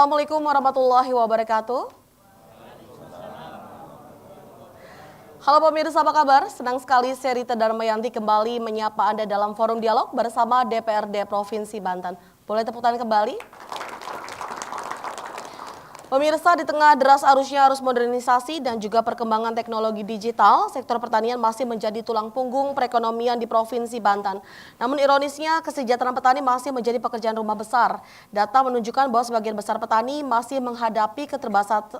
Assalamualaikum warahmatullahi wabarakatuh. Halo pemirsa, apa kabar? Senang sekali Serita Darmayanti kembali menyapa Anda dalam forum dialog bersama DPRD Provinsi Banten. Boleh tepuk tangan kembali? Pemirsa, di tengah deras arusnya arus modernisasi dan juga perkembangan teknologi digital, sektor pertanian masih menjadi tulang punggung perekonomian di Provinsi Banten. Namun ironisnya, kesejahteraan petani masih menjadi pekerjaan rumah besar. Data menunjukkan bahwa sebagian besar petani masih menghadapi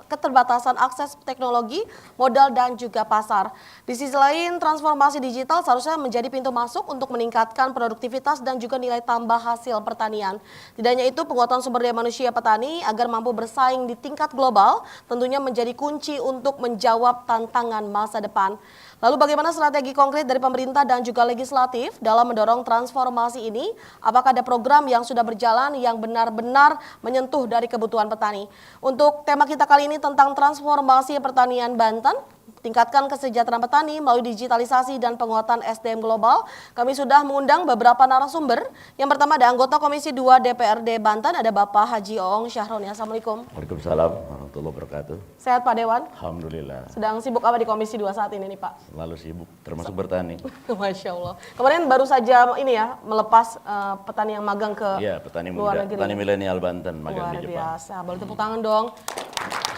keterbatasan akses teknologi, modal, dan juga pasar. Di sisi lain, transformasi digital seharusnya menjadi pintu masuk untuk meningkatkan produktivitas dan juga nilai tambah hasil pertanian. Tidak hanya itu, penguatan sumber daya manusia petani agar mampu bersaing di tingkat global tentunya menjadi kunci untuk menjawab tantangan masa depan. Lalu bagaimana strategi konkret dari pemerintah dan juga legislatif dalam mendorong transformasi ini? Apakah ada program yang sudah berjalan yang benar-benar menyentuh dari kebutuhan petani? Untuk tema kita kali ini tentang transformasi pertanian Banten, tingkatkan kesejahteraan petani melalui digitalisasi dan penguatan SDM global. Kami sudah mengundang beberapa narasumber. Yang pertama ada anggota Komisi 2 DPRD Banten, ada Bapak Haji Oong Syahroni. Assalamualaikum. Waalaikumsalam warahmatullahi wabarakatuh. Sehat Pak Dewan? Alhamdulillah. Sedang sibuk apa di Komisi 2 saat ini nih Pak? Selalu sibuk, termasuk bertani. Masya Allah. Kemarin baru saja ini ya, melepas petani yang magang ke petani luar muda, negeri. petani milenial Banten, magang Luar di Jepang. biasa. Boleh tepuk tangan dong.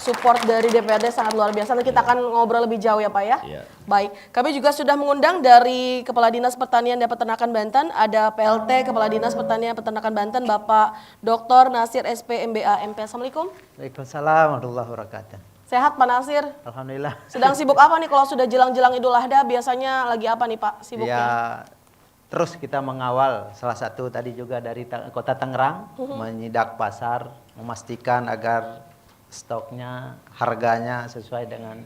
Support dari DPRD sangat luar biasa. Nanti kita akan ngobrol lebih jauh ya Pak ya. Iya. Baik, kami juga sudah mengundang dari Kepala Dinas Pertanian dan Peternakan Banten, ada PLT Kepala Dinas Pertanian dan Peternakan Banten, Bapak Dr. Nasir SP MBA MP. Assalamualaikum. Waalaikumsalam warahmatullahi wabarakatuh. Sehat Pak Nasir? Alhamdulillah. Sedang sibuk apa nih kalau sudah jelang-jelang Idul Adha? Biasanya lagi apa nih Pak sibuknya? Ya, terus kita mengawal salah satu tadi juga dari Kota Tangerang, menyidak pasar, memastikan agar stoknya, harganya sesuai dengan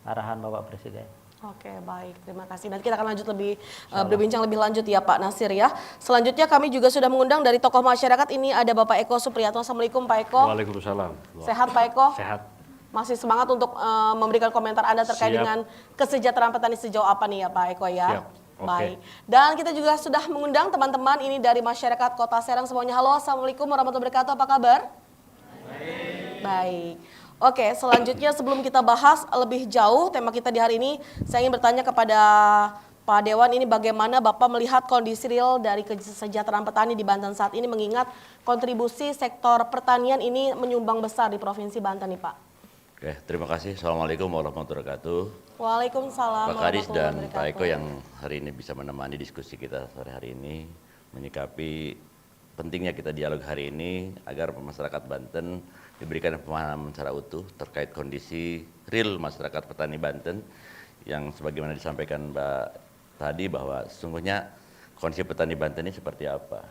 arahan Bapak Presiden. Oke, baik. Terima kasih. Nanti kita akan lanjut lebih berbincang lebih lanjut ya Pak Nasir ya. Selanjutnya kami juga sudah mengundang dari tokoh masyarakat. Ini ada Bapak Eko Supriyatno. Assalamualaikum Pak Eko. Waalaikumsalam. Sehat Pak Eko? Sehat. Masih semangat untuk memberikan komentar Anda terkait Siap. dengan kesejahteraan petani sejauh apa nih ya Pak Eko ya? Siap. Oke. Baik. Dan kita juga sudah mengundang teman-teman ini dari masyarakat Kota Serang semuanya. Halo, Assalamualaikum warahmatullahi wabarakatuh. Apa kabar? Baik. Oke, selanjutnya sebelum kita bahas lebih jauh tema kita di hari ini, saya ingin bertanya kepada Pak Dewan, ini bagaimana Bapak melihat kondisi real dari kesejahteraan petani di Banten saat ini, mengingat kontribusi sektor pertanian ini menyumbang besar di Provinsi Banten nih Pak. Oke, terima kasih. Assalamualaikum warahmatullahi wabarakatuh. Waalaikumsalam Pak Kadis warahmatullahi dan wabarakatuh. Pak Eko yang hari ini bisa menemani diskusi kita sore hari ini, menyikapi pentingnya kita dialog hari ini agar masyarakat Banten diberikan pemahaman secara utuh terkait kondisi real masyarakat petani Banten yang sebagaimana disampaikan Mbak tadi bahwa sesungguhnya kondisi petani Banten ini seperti apa.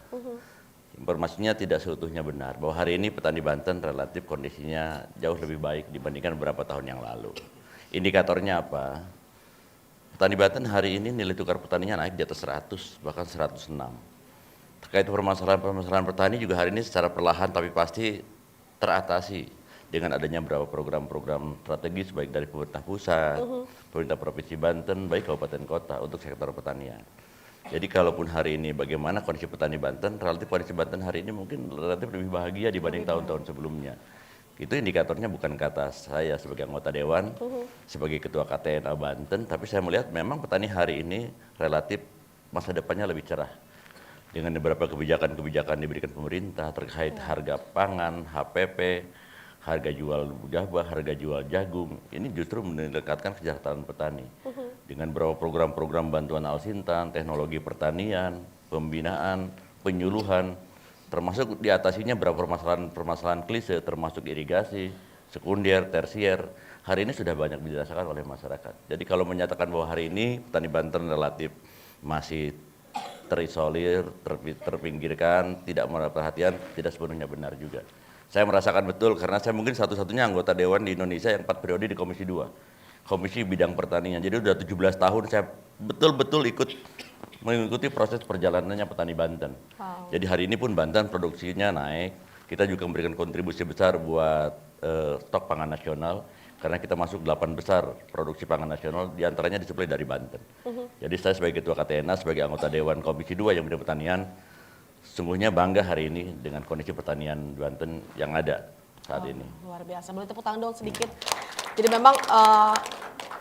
Informasinya tidak seutuhnya benar bahwa hari ini petani Banten relatif kondisinya jauh lebih baik dibandingkan beberapa tahun yang lalu. Indikatornya apa? Petani Banten hari ini nilai tukar petaninya naik di atas 100 bahkan 106. Terkait permasalahan petani juga hari ini secara perlahan tapi pasti teratasi dengan adanya beberapa program-program strategis baik dari pemerintah pusat, pemerintah Provinsi Banten, baik kabupaten kota untuk sektor pertanian. Jadi kalaupun hari ini bagaimana kondisi petani Banten, relatif kondisi Banten hari ini mungkin relatif lebih bahagia dibanding tahun-tahun sebelumnya. Itu indikatornya bukan kata saya sebagai anggota Dewan, sebagai Ketua KTNA Banten, tapi saya melihat memang petani hari ini relatif masa depannya lebih cerah. Dengan beberapa kebijakan-kebijakan diberikan pemerintah terkait harga pangan, HPP, harga jual gabah, harga jual jagung, ini justru mendekatkan kesejahteraan petani. Dengan beberapa program-program bantuan Alsintan, teknologi pertanian, pembinaan, penyuluhan, termasuk diatasinya beberapa permasalahan klise, termasuk irigasi, sekunder, tersier, hari ini sudah banyak dirasakan oleh masyarakat. Jadi kalau menyatakan bahwa hari ini petani Banten relatif masih terisolir, terpinggirkan, tidak mendapat perhatian, tidak sepenuhnya benar juga. Saya merasakan betul karena saya mungkin satu-satunya anggota Dewan di Indonesia yang 4 periode di Komisi 2. Komisi Bidang Pertanian. Jadi udah 17 tahun saya betul-betul mengikuti proses perjalanannya petani Banten. Wow. Jadi hari ini pun Banten produksinya naik. Kita juga memberikan kontribusi besar buat stok pangan nasional. Karena kita masuk 8 besar produksi pangan nasional, diantaranya disuplai dari Banten. Jadi saya sebagai Ketua KTNA, sebagai anggota Dewan Komisi 2 yang bidang pertanian, sungguhnya bangga hari ini dengan kondisi pertanian Banten yang ada. saat ini. Luar biasa. Boleh tepuk tangan dong sedikit. Jadi memang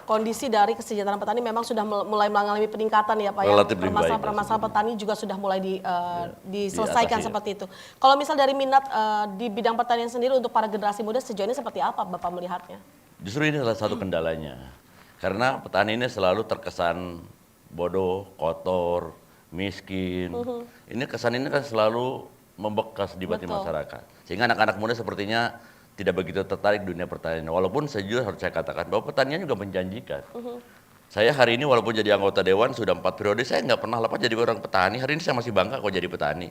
kondisi dari kesejahteraan petani memang sudah mulai mengalami peningkatan ya Pak. Relatif lebih baik, Permasalahan-permasalahan petani juga sudah mulai diselesaikan diatasi, ya. seperti itu. Kalau misal dari minat di bidang pertanian sendiri untuk para generasi muda sejauh ini seperti apa Bapak melihatnya? Justru ini salah satu kendalanya. Karena petani ini selalu terkesan bodoh, kotor, miskin. Ini kesan ini kan selalu membekas di batin Betul. masyarakat. Sehingga anak-anak muda sepertinya tidak begitu tertarik dunia pertanian. Walaupun sejujurnya harus saya katakan bahwa pertanian juga menjanjikan. Saya hari ini walaupun jadi anggota dewan sudah 4 periode, saya nggak pernah lepas jadi orang petani. Hari ini saya masih bangga kok jadi petani.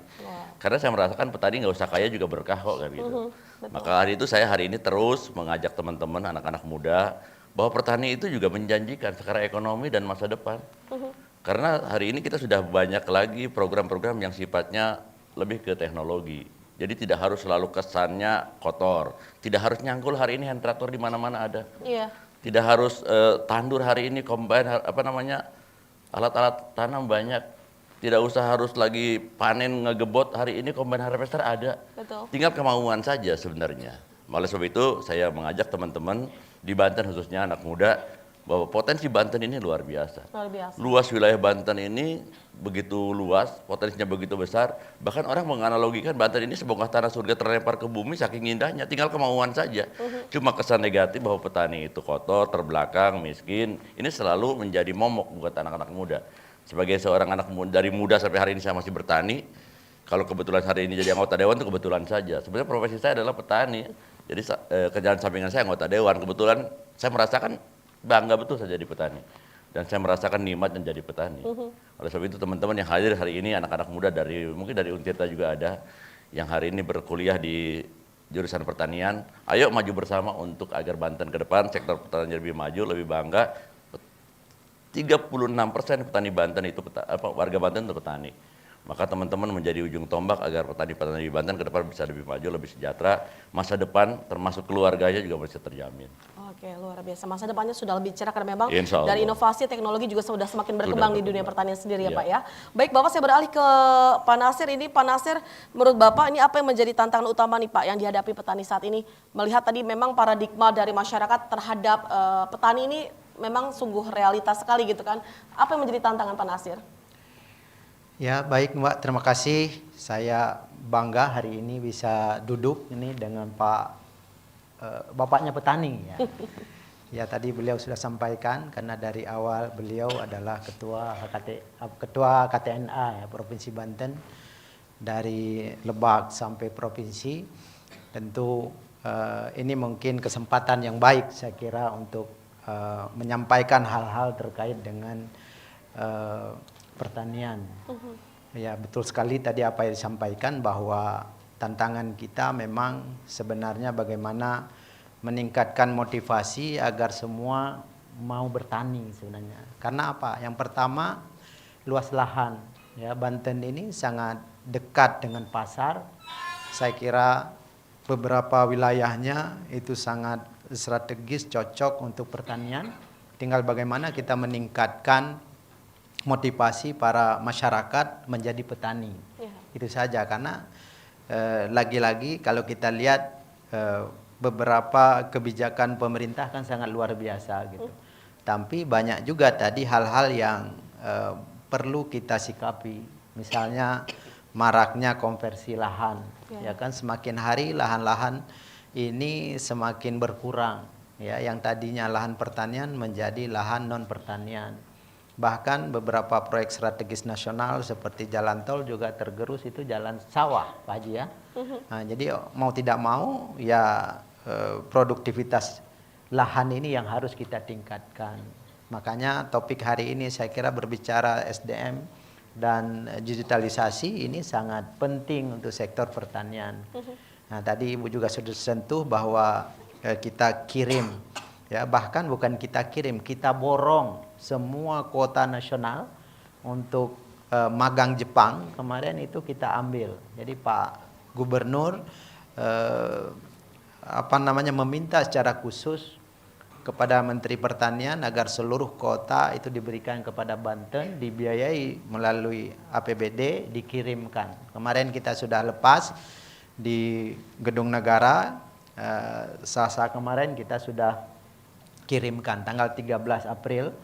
Karena saya merasakan petani nggak usah kaya juga berkah kok kan gitu. Maka hari itu saya hari ini terus mengajak teman-teman anak-anak muda bahwa petani itu juga menjanjikan secara ekonomi dan masa depan. Karena hari ini kita sudah banyak lagi program-program yang sifatnya lebih ke teknologi. Jadi tidak harus selalu kesannya kotor. Tidak harus nyangkul hari ini hand traktor di mana-mana ada. Iya. Tidak harus tandur hari ini combine alat-alat tanam banyak. Tidak usah harus lagi panen ngegebot hari ini combine harvester ada. Betul. Tinggal kemauan saja sebenarnya. Oleh sebab itu saya mengajak teman-teman di Banten khususnya anak muda bahwa potensi Banten ini luar biasa. Luar biasa. Luas wilayah Banten ini begitu luas, potensinya begitu besar. Bahkan orang menganalogikan Banten ini sebongkah tanah surga terlempar ke bumi saking indahnya, tinggal kemauan saja. Cuma kesan negatif bahwa petani itu kotor, terbelakang, miskin. Ini selalu menjadi momok buat anak-anak muda. Sebagai seorang anak muda, dari muda sampai hari ini saya masih bertani. Kalau kebetulan hari ini jadi anggota dewan itu kebetulan saja. Sebenarnya profesi saya adalah petani. Jadi kerjaan sampingan saya anggota dewan. Kebetulan saya merasakan bangga betul saya jadi petani. Dan saya merasakan nikmat menjadi petani. Oleh sebab itu teman-teman yang hadir hari ini, anak-anak muda mungkin dari Untirta juga ada, yang hari ini berkuliah di jurusan pertanian, ayo maju bersama untuk agar Banten ke depan sektor pertanian lebih maju, lebih bangga. 36% petani Banten itu warga Banten itu petani. Maka teman-teman menjadi ujung tombak agar petani-petani di Banten ke depan bisa lebih maju, lebih sejahtera, masa depan termasuk keluarganya juga bisa terjamin. Oke, luar biasa. Masa depannya sudah lebih cerah karena memang Insya Allah. dari inovasi teknologi juga sudah semakin berkembang di dunia pertanian sendiri ya Iya. Pak ya. Baik Bapak, saya beralih ke Pak Nasir. Ini Pak Nasir, menurut Bapak ini apa yang menjadi tantangan utama nih Pak yang dihadapi petani saat ini? Melihat tadi memang paradigma dari masyarakat terhadap petani ini memang sungguh realitas sekali gitu kan. Apa yang menjadi tantangan Pak Nasir? Ya, baik Mbak, terima kasih. Saya bangga hari ini bisa duduk ini dengan bapaknya petani ya. Ya, tadi beliau sudah sampaikan karena dari awal beliau adalah ketua KTNA ya, Provinsi Banten, dari Lebak sampai provinsi. Tentu ini mungkin kesempatan yang baik saya kira untuk menyampaikan hal-hal terkait dengan pertanian. Ya, betul sekali tadi apa yang disampaikan bahwa tantangan kita memang sebenarnya bagaimana meningkatkan motivasi agar semua mau bertani sebenarnya. Karena apa? Yang pertama, luas lahan. Ya, Banten ini sangat dekat dengan pasar. Saya kira beberapa wilayahnya itu sangat strategis, cocok untuk pertanian. Tinggal bagaimana kita meningkatkan motivasi para masyarakat menjadi petani. Ya. Itu saja, karena lagi-lagi kalau kita lihat beberapa kebijakan pemerintah kan sangat luar biasa gitu. Tapi banyak juga tadi hal-hal yang perlu kita sikapi. Misalnya maraknya konversi lahan. Ya kan, semakin hari lahan-lahan ini semakin berkurang. Ya, yang tadinya lahan pertanian menjadi lahan non pertanian. Bahkan beberapa proyek strategis nasional seperti jalan tol juga tergerus itu jalan sawah, Pak Haji ya. Nah, jadi mau tidak mau ya produktivitas lahan ini yang harus kita tingkatkan. Makanya topik hari ini saya kira berbicara SDM dan digitalisasi ini sangat penting untuk sektor pertanian. Nah, tadi Ibu juga sudah sentuh bahwa kita kirim, ya bahkan bukan kita kirim, kita borong semua kuota nasional untuk magang Jepang kemarin itu kita ambil. Jadi Pak Gubernur meminta secara khusus kepada Menteri Pertanian agar seluruh kuota itu diberikan kepada Banten, dibiayai melalui APBD, dikirimkan. Kemarin kita sudah lepas di Gedung Negara Selasa kemarin kita sudah kirimkan tanggal 13 April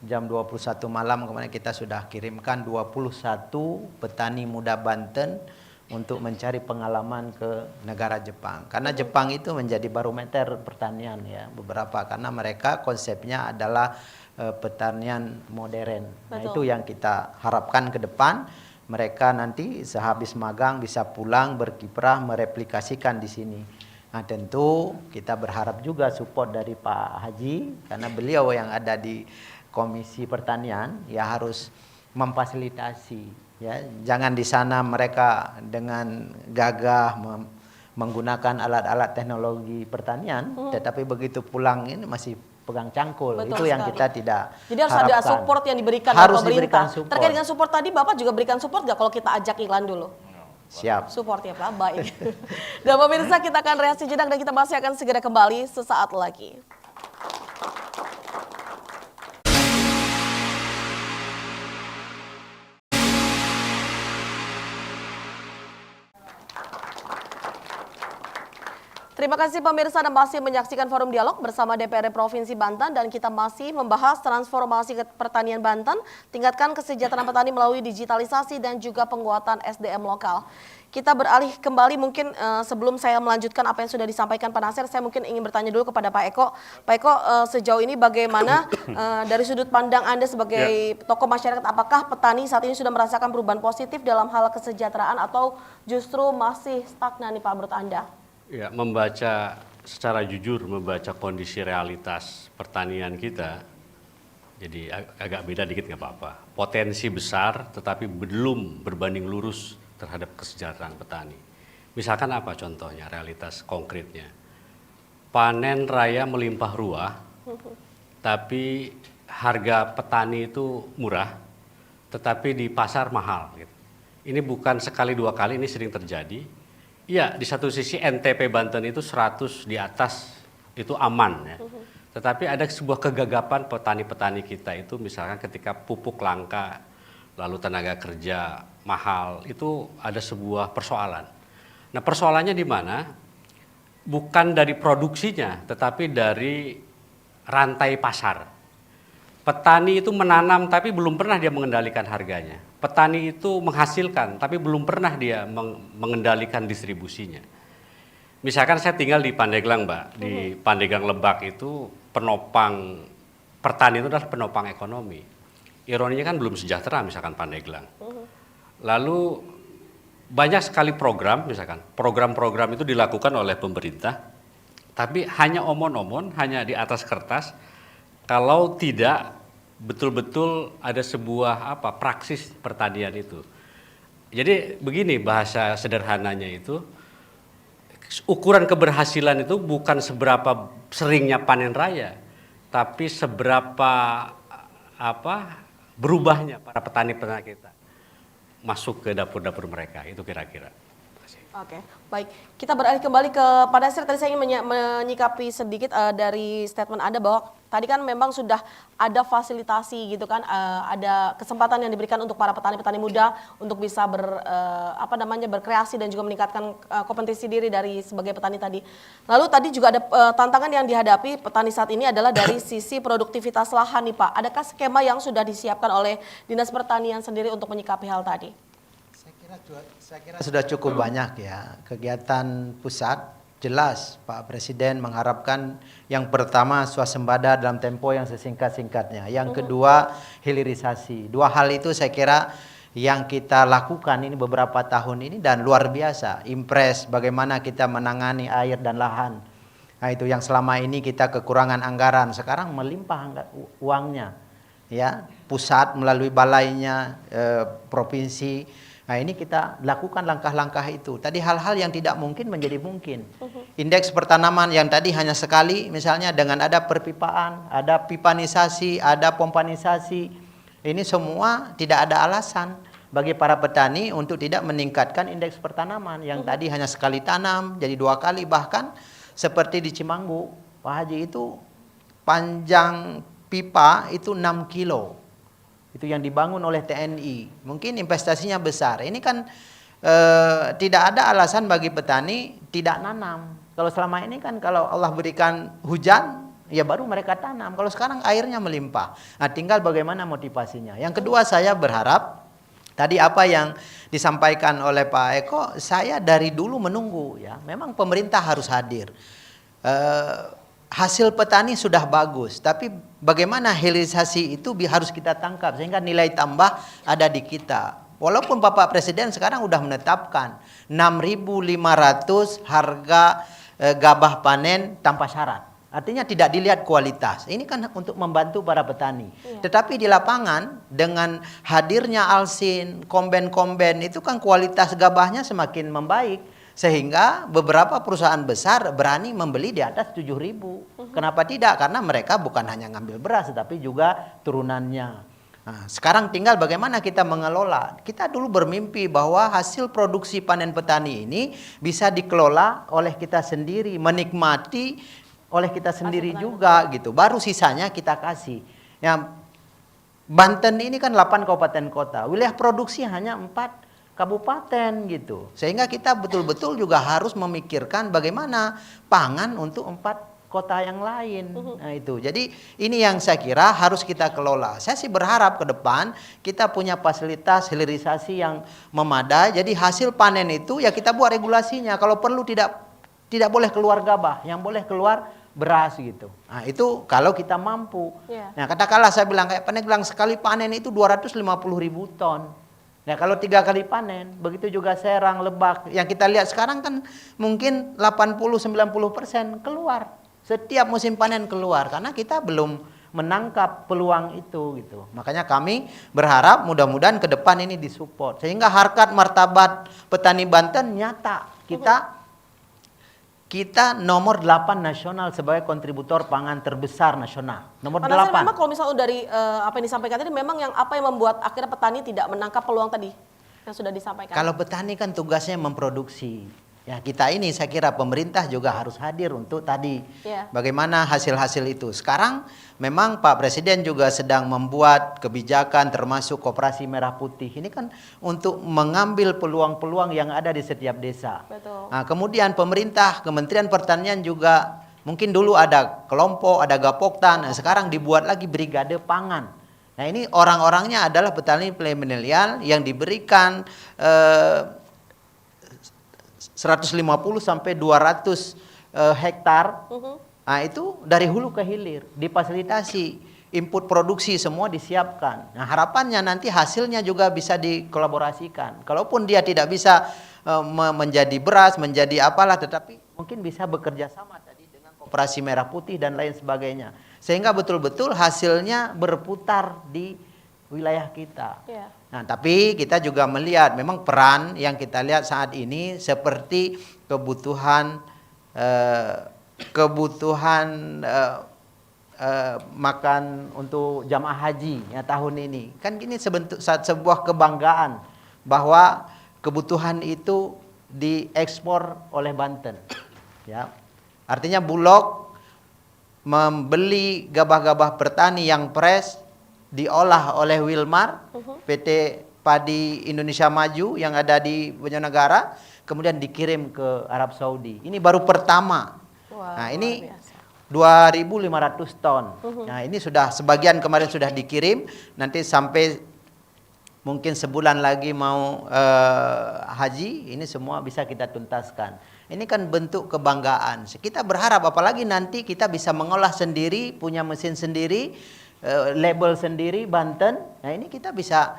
jam 21 malam kemarin kita sudah kirimkan 21 petani muda Banten untuk mencari pengalaman ke negara Jepang. Karena Jepang itu menjadi barometer pertanian ya beberapa karena mereka konsepnya adalah pertanian modern. Nah, itu yang kita harapkan ke depan mereka nanti sehabis magang bisa pulang berkiprah mereplikasikan di sini. Nah, tentu kita berharap juga support dari Pak Haji karena beliau yang ada di Komisi Pertanian ya harus memfasilitasi ya. Jangan di sana mereka dengan gagah menggunakan alat-alat teknologi pertanian tetapi begitu pulang ini masih pegang cangkul. Betul Itu yang sekali. kita tidak Jadi harus ada harapkan. support yang diberikan Harus oleh diberikan pemerintah. support. Terkait dengan support tadi, Bapak juga berikan support nggak kalau kita ajak iklan dulu? Siap. Support ya Pak, baik. Dan pemirsa kita akan reaksi jenak dan kita masih akan segera kembali sesaat lagi. Terima kasih pemirsa Anda masih menyaksikan Forum Dialog bersama DPRD Provinsi Banten dan kita masih membahas transformasi pertanian Banten, tingkatkan kesejahteraan petani melalui digitalisasi dan juga penguatan SDM lokal. Kita beralih kembali mungkin sebelum saya melanjutkan apa yang sudah disampaikan Pak Nasir, saya mungkin ingin bertanya dulu kepada Pak Eko. Pak Eko, sejauh ini bagaimana dari sudut pandang Anda sebagai tokoh masyarakat, apakah petani saat ini sudah merasakan perubahan positif dalam hal kesejahteraan atau justru masih stagnan nih Pak menurut Anda? Ya, secara jujur membaca kondisi realitas pertanian kita, jadi agak beda dikit nggak apa-apa. Potensi besar tetapi belum berbanding lurus terhadap kesejahteraan petani. Misalkan apa contohnya, realitas konkretnya. Panen raya melimpah ruah, tapi harga petani itu murah, tetapi di pasar mahal. Gitu. Ini bukan sekali dua kali, ini sering terjadi. Iya, di satu sisi NTP Banten itu 100 di atas itu aman ya. Tetapi ada sebuah kegagapan petani-petani kita itu misalkan ketika pupuk langka, lalu tenaga kerja mahal, itu ada sebuah persoalan. Nah, persoalannya di mana? Bukan dari produksinya, tetapi dari rantai pasar. Petani itu menanam tapi belum pernah dia mengendalikan harganya. Petani itu menghasilkan tapi belum pernah dia mengendalikan distribusinya. Misalkan saya tinggal di Pandeglang, Mbak. Di Pandeglang Lebak itu penopang pertanian itu adalah penopang ekonomi. Ironinya kan belum sejahtera misalkan Pandeglang. Lalu banyak sekali program, misalkan program-program itu dilakukan oleh pemerintah, tapi hanya omon-omon, hanya di atas kertas. Kalau tidak betul-betul ada sebuah praksis pertanian itu. Jadi begini bahasa sederhananya itu, ukuran keberhasilan itu bukan seberapa seringnya panen raya, tapi seberapa berubahnya para petani-petani kita masuk ke dapur-dapur mereka, itu kira-kira. Oke, baik. Kita beralih kembali ke Pak Nasir. Tadi saya ingin menyikapi sedikit dari statement Anda bahwa tadi kan memang sudah ada fasilitasi gitu kan, ada kesempatan yang diberikan untuk para petani-petani muda untuk bisa berkreasi dan juga meningkatkan kompetensi diri dari sebagai petani tadi. Lalu tadi juga ada tantangan yang dihadapi petani saat ini adalah dari sisi produktivitas lahan nih Pak. Adakah skema yang sudah disiapkan oleh Dinas Pertanian sendiri untuk menyikapi hal tadi? Saya kira sudah cukup banyak ya kegiatan pusat. Jelas Pak Presiden mengharapkan yang pertama swasembada dalam tempo yang sesingkat-singkatnya. Yang kedua hilirisasi. Dua hal itu saya kira yang kita lakukan ini beberapa tahun ini dan luar biasa. Impres bagaimana kita menangani air dan lahan. Nah itu yang selama ini kita kekurangan anggaran. Sekarang melimpah uangnya. Ya, pusat melalui balainya, provinsi. Nah ini kita lakukan langkah-langkah itu. Tadi hal-hal yang tidak mungkin menjadi mungkin. Indeks pertanaman yang tadi hanya sekali misalnya dengan ada perpipaan, ada pipanisasi, ada pompanisasi. Ini semua tidak ada alasan bagi para petani untuk tidak meningkatkan indeks pertanaman. Yang tadi hanya sekali tanam jadi 2 kali. Bahkan seperti di Cimanggu, Pak Haji itu panjang pipa itu 6 kilo. Itu yang dibangun oleh TNI. Mungkin investasinya besar. Ini kan tidak ada alasan bagi petani tidak nanam. Kalau selama ini kan kalau Allah berikan hujan, ya baru mereka tanam. Kalau sekarang airnya melimpah. Nah, tinggal bagaimana motivasinya. Yang kedua, saya berharap tadi apa yang disampaikan oleh Pak Eko, saya dari dulu menunggu ya. Memang pemerintah harus hadir. Hasil petani sudah bagus, tapi bagaimana hilirisasi itu harus kita tangkap sehingga nilai tambah ada di kita. Walaupun Bapak Presiden sekarang sudah menetapkan 6.500 harga gabah panen tanpa syarat. Artinya tidak dilihat kualitas. Ini kan untuk membantu para petani. Tetapi di lapangan dengan hadirnya Alsin, komben-komben itu kan kualitas gabahnya semakin membaik. Sehingga beberapa perusahaan besar berani membeli di atas 7.000. Kenapa tidak? Karena mereka bukan hanya ngambil beras, tapi juga turunannya. Nah, sekarang tinggal bagaimana kita mengelola. Kita dulu bermimpi bahwa hasil produksi panen petani ini bisa dikelola oleh kita sendiri, menikmati oleh kita sendiri juga gitu. Baru sisanya kita kasih. Ya, Banten ini kan 8 kabupaten kota. Wilayah produksi hanya 4 kabupaten gitu. Sehingga kita betul-betul juga harus memikirkan bagaimana pangan untuk 4 kota yang lain. Nah itu. Jadi ini yang saya kira harus kita kelola. Saya sih berharap ke depan kita punya fasilitas hilirisasi yang memadai. Jadi hasil panen itu ya kita buat regulasinya. Kalau perlu tidak boleh keluar gabah, yang boleh keluar beras gitu. Nah itu kalau kita mampu. Nah katakanlah saya bilang kayak Pandeglang sekali panen itu 250.000 ton. Nah kalau 3 kali panen, begitu juga Serang, Lebak. Yang kita lihat sekarang kan mungkin 80-90% keluar. Setiap musim panen keluar. Karena kita belum menangkap peluang itu gitu. Makanya kami berharap mudah-mudahan ke depan ini disupport. Sehingga harkat martabat petani Banten nyata. Kita nomor 8 nasional sebagai kontributor pangan terbesar nasional. Nomor 8. Memang kalau misalnya dari apa yang disampaikan tadi, memang apa yang membuat akhirnya petani tidak menangkap peluang tadi yang sudah disampaikan? Kalau petani kan tugasnya memproduksi. Ya kita ini saya kira pemerintah juga harus hadir untuk tadi bagaimana hasil-hasil itu. Sekarang memang Pak Presiden juga sedang membuat kebijakan termasuk koperasi merah putih. Ini kan untuk mengambil peluang-peluang yang ada di setiap desa. Betul. Nah, kemudian pemerintah, Kementerian Pertanian juga mungkin dulu ada kelompok, ada Gapoktan. Nah, sekarang dibuat lagi brigade pangan. Nah ini orang-orangnya adalah petani milenial yang diberikan 150 sampai 200 hektar. Nah, itu dari hulu ke hilir, difasilitasi, input produksi semua disiapkan. Nah, harapannya nanti hasilnya juga bisa dikolaborasikan. Kalaupun dia tidak bisa menjadi beras, menjadi apalah, tetapi mungkin bisa bekerja sama tadi dengan koperasi merah putih dan lain sebagainya. Sehingga betul-betul hasilnya berputar di wilayah kita. Nah, tapi kita juga melihat memang peran yang kita lihat saat ini seperti kebutuhan makan untuk jamaah haji ya tahun ini. Kan ini sebuah kebanggaan bahwa kebutuhan itu diekspor oleh Banten. Ya. Artinya Bulog membeli gabah-gabah petani yang fresh diolah oleh Wilmar, PT Padi Indonesia Maju yang ada di Banjarnegara, kemudian dikirim ke Arab Saudi. Ini baru pertama. Nah, ini 2.500 ton. Nah, ini sudah sebagian kemarin sudah dikirim, nanti sampai mungkin sebulan lagi mau haji, ini semua bisa kita tuntaskan. Ini kan bentuk kebanggaan. Kita berharap apalagi nanti kita bisa mengolah sendiri, punya mesin sendiri, label sendiri Banten. Nah ini kita bisa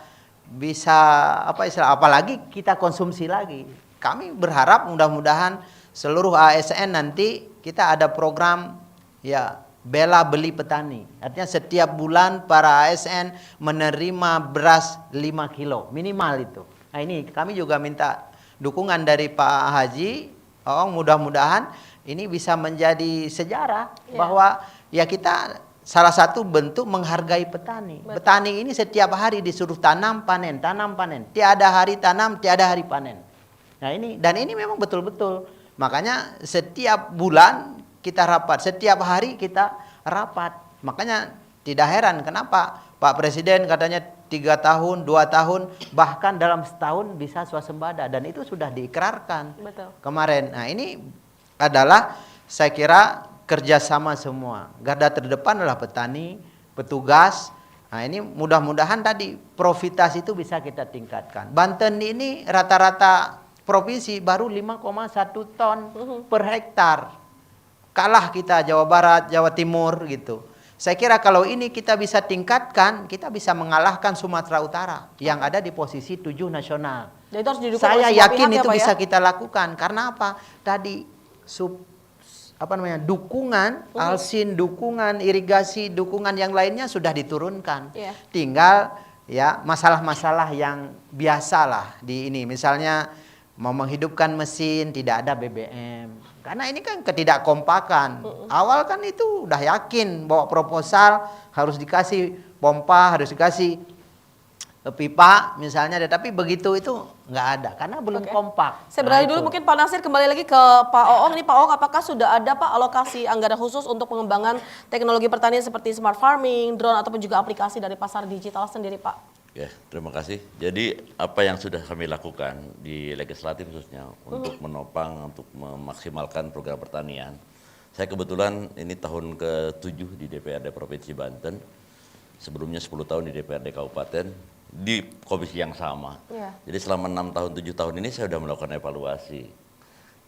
apalagi kita konsumsi lagi. Kami berharap mudah-mudahan seluruh ASN nanti kita ada program ya bela beli petani. Artinya setiap bulan para ASN menerima beras 5 kilo minimal itu. Nah ini kami juga minta dukungan dari Pak Haji. Mudah-mudahan ini bisa menjadi sejarah bahwa ya kita salah satu bentuk menghargai petani. Betul. Petani ini setiap hari disuruh tanam panen. Tiada hari tanam, tiada hari panen. Nah ini memang betul-betul. Makanya setiap bulan kita rapat, setiap hari kita rapat. Makanya tidak heran kenapa Pak Presiden katanya 3 tahun, 2 tahun, bahkan dalam setahun bisa swasembada dan itu sudah diikrarkan kemarin. Nah ini adalah saya kira kerjasama semua. Garda terdepan adalah petani, petugas. Nah ini mudah-mudahan tadi profitasi itu bisa kita tingkatkan. Banten ini rata-rata provinsi baru 5,1 ton per hektar. Kalah kita Jawa Barat, Jawa Timur gitu. Saya kira kalau ini kita bisa tingkatkan, kita bisa mengalahkan Sumatera Utara yang ada di posisi 7 nasional. Dan itu harus didukung Saya oleh semua yakin pihak itu ya, Pak, bisa ya? kita lakukan. Karena apa? Tadi dukungan, alsin, dukungan irigasi, dukungan yang lainnya sudah diturunkan. Iya. Tinggal ya masalah-masalah yang biasalah di ini. Misalnya mau menghidupkan mesin tidak ada BBM. Karena ini kan ketidakkompakan. Awal kan itu udah yakin bawa proposal harus dikasih pompa, harus dikasih pipa misalnya, tapi begitu itu nggak ada karena belum Oke. kompak. Saya beralih Nah, dulu itu. mungkin Pak Nasir kembali lagi ke Pak Oong. Ini Pak Oong, apakah sudah ada Pak alokasi anggaran khusus untuk pengembangan teknologi pertanian seperti smart farming, drone ataupun juga aplikasi dari pasar digital sendiri Pak? Ya, terima kasih. Jadi apa yang sudah kami lakukan di legislatif khususnya untuk menopang, untuk memaksimalkan program pertanian. Saya kebetulan ini tahun ke-7 di DPRD Provinsi Banten. Sebelumnya 10 tahun di DPRD Kabupaten di komisi yang sama. Iya. Jadi selama 6 tahun, 7 tahun ini saya sudah melakukan evaluasi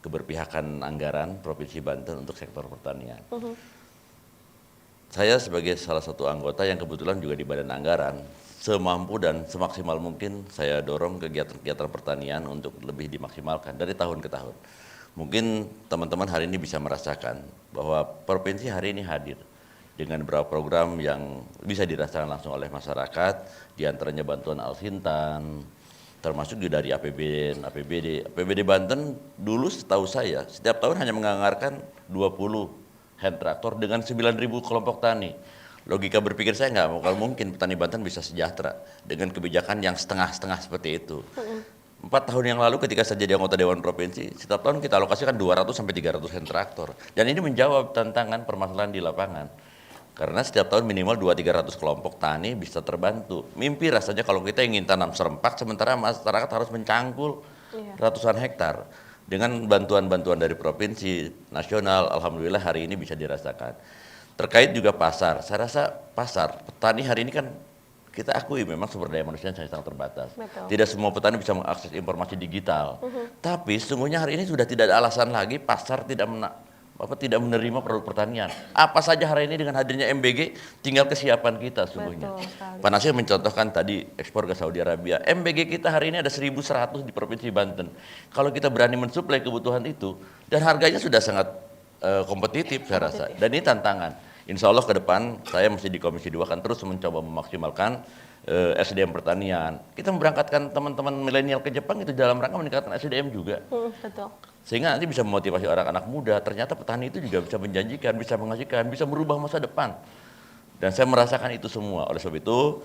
keberpihakan anggaran Provinsi Banten untuk sektor pertanian. Saya sebagai salah satu anggota yang kebetulan juga di Badan Anggaran, semampu dan semaksimal mungkin saya dorong kegiatan-kegiatan pertanian untuk lebih dimaksimalkan dari tahun ke tahun. Mungkin teman-teman hari ini bisa merasakan bahwa provinsi hari ini hadir dengan beberapa program yang bisa dirasakan langsung oleh masyarakat, diantaranya bantuan Alsintan, termasuk juga dari APBD. APBD Banten dulu setahu saya setiap tahun hanya menganggarkan 20 hand traktor dengan 9.000 kelompok tani. Logika berpikir saya nggak bakal mungkin petani Banten bisa sejahtera dengan kebijakan yang setengah-setengah seperti itu. 4 tahun yang lalu ketika saya jadi anggota Dewan Provinsi, setiap tahun kita alokasikan 200 sampai 300 hand traktor. Dan ini menjawab tantangan permasalahan di lapangan. Karena setiap tahun minimal 200-300 kelompok tani bisa terbantu. Mimpi rasanya kalau kita ingin tanam serempak, sementara masyarakat harus mencangkul ratusan hektar. Dengan bantuan-bantuan dari provinsi, nasional, alhamdulillah hari ini bisa dirasakan. Terkait juga pasar, saya rasa pasar, petani hari ini kan kita akui memang sumber daya manusia sangat terbatas. Betul. Tidak semua petani bisa mengakses informasi digital. Tapi sesungguhnya hari ini sudah tidak ada alasan lagi pasar tidak menerima produk pertanian. Apa saja hari ini dengan hadirnya MBG, tinggal kesiapan kita sesungguhnya. Betul sekali. Pak Nasir mencontohkan tadi ekspor ke Saudi Arabia. MBG kita hari ini ada 1.100 di Provinsi Banten. Kalau kita berani mensuplai kebutuhan itu, dan harganya sudah sangat kompetitif saya rasa. Dan ini tantangan. Insya Allah ke depan saya masih di Komisi 2 akan terus mencoba memaksimalkan SDM pertanian. Kita memberangkatkan teman-teman milenial ke Jepang itu dalam rangka meningkatkan SDM juga. Betul. Sehingga nanti bisa memotivasi anak-anak muda. Ternyata petani itu juga bisa menjanjikan, bisa menghasilkan, bisa merubah masa depan. Dan saya merasakan itu semua. Oleh sebab itu,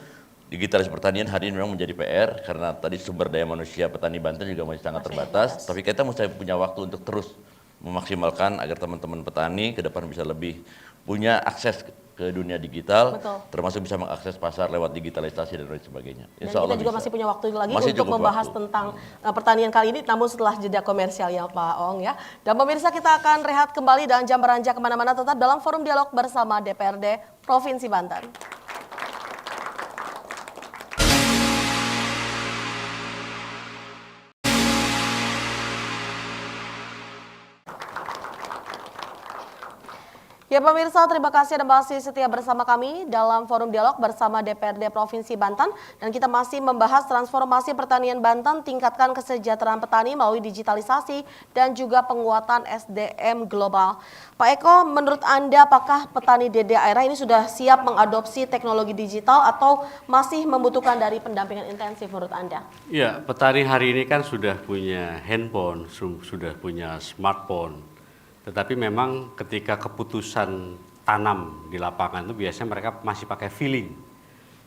digitalisasi pertanian hari ini memang menjadi PR. Karena tadi sumber daya manusia petani Banten juga masih sangat terbatas. Tapi kita mesti punya waktu untuk terus memaksimalkan agar teman-teman petani ke depan bisa lebih punya akses ke dunia digital, Betul. termasuk bisa mengakses pasar lewat digitalisasi dan lain sebagainya. Dan Insya Allah kita juga bisa. masih punya waktu lagi Masih untuk cukup membahas waktu. tentang pertanian kali ini, namun setelah jeda komersial ya Pak Ong ya. Dan pemirsa, kita akan rehat kembali dan jam beranjak kemana-mana, tetap dalam forum dialog bersama DPRD Provinsi Banten. Ya pemirsa, terima kasih Anda masih setia bersama kami dalam forum dialog bersama DPRD Provinsi Banten. Dan kita masih membahas transformasi pertanian Banten, tingkatkan kesejahteraan petani melalui digitalisasi dan juga penguatan SDM global. Pak Eko, menurut Anda apakah petani di daerah ini sudah siap mengadopsi teknologi digital atau masih membutuhkan dari pendampingan intensif menurut Anda? Ya, petani hari ini kan sudah punya handphone, sudah punya smartphone. Tetapi memang ketika keputusan tanam di lapangan itu biasanya mereka masih pakai feeling.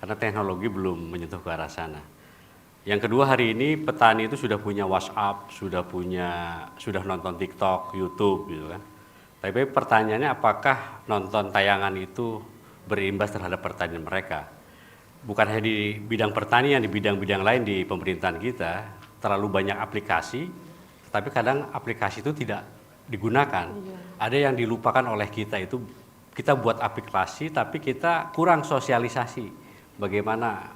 Karena teknologi belum menyentuh ke arah sana. Yang kedua, hari ini petani itu sudah punya WhatsApp, sudah nonton TikTok, YouTube gitu kan. Tapi pertanyaannya apakah nonton tayangan itu berimbas terhadap pertanian mereka? Bukan hanya di bidang pertanian, di bidang-bidang lain di pemerintahan kita terlalu banyak aplikasi, tetapi kadang aplikasi itu tidak digunakan. Ada yang dilupakan oleh kita, itu kita buat aplikasi tapi kita kurang sosialisasi bagaimana